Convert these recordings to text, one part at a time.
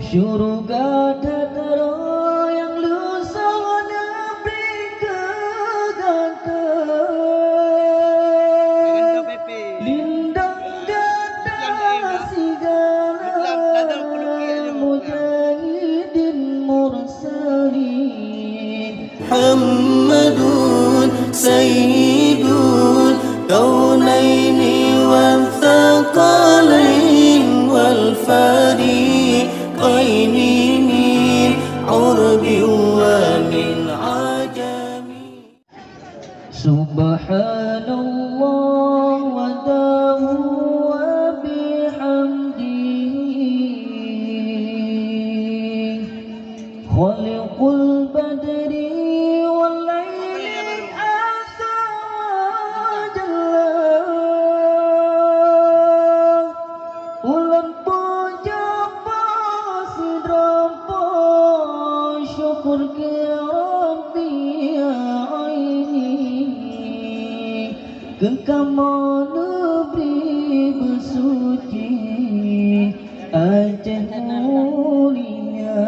Syurga datara yang lusa negeri kegantang, lindang ganda segala mujahidin mursalin. Muhammadun sayyidul kaunaini wal thaqalain wal fariqaini min urbi wa min ajami. Subhanallah wa dahu wa bihamdihi khaliqul badri wal laili azza wa jalla. Ulan puja pasidrampa syukur ke Rabbi ya aini, kekama negeri bersuci Aceh mulia.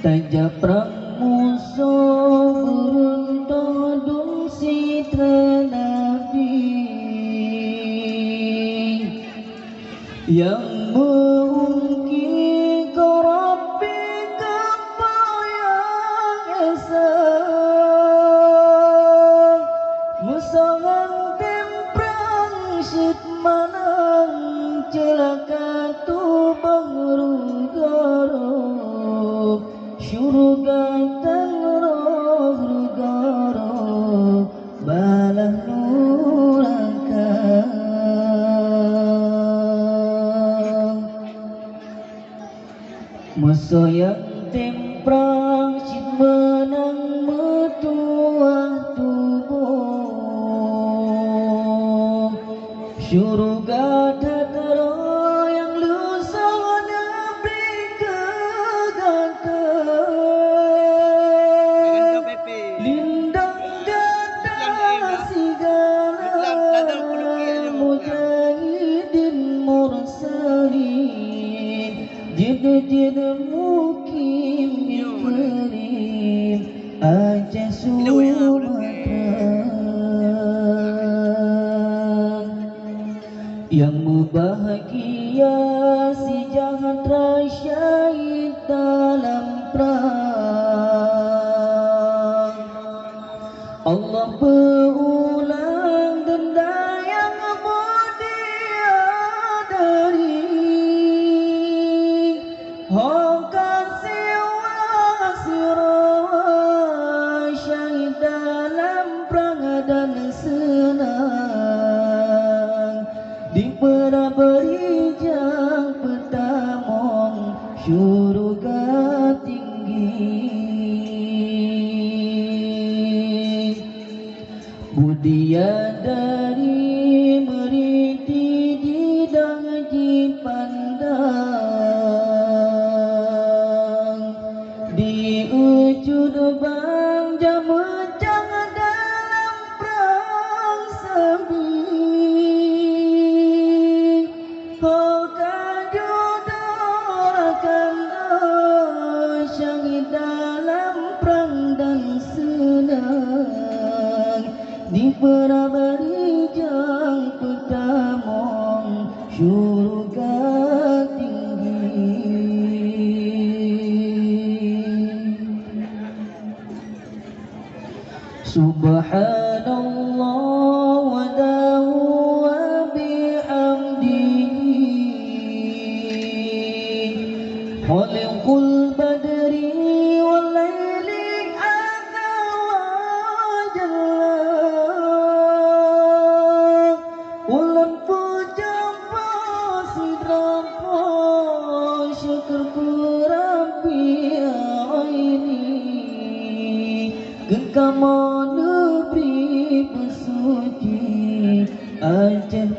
Tajak perang musuh beruntun sitra Nabi yang mengungkit ke Rabbi kebayang esa musangan temprang syit manang celaka tu bangrugaro syurga tanroh rugaro balah nuraka. Musuh yang temprang syit menang metuah tubuh, syurga datara yang lusa negeri kegantang, lindang ganda segala mujahidin mursalin. Jid mukim karim Aceh Sumatera, yang berbahagia si Jahatera syahid dalam perang. Allah berulang denda yang mulia dari syahid dalam perang dan senang di berijang petamong syurga tinggi. Budia dari meriti didang dipandang di ujud bang jamecang dalam perang sebi. Kau kajudorakan syahid dalam perang dan senang di berijang petamong syurga tinggi. Subhanallah wa dahu wa bihamdihi khaliqul badri wal laili azza wa jalla. Ulan puja pasidrampa syukur ku Rabbi ya aini, kekama negeri bersuci Aceh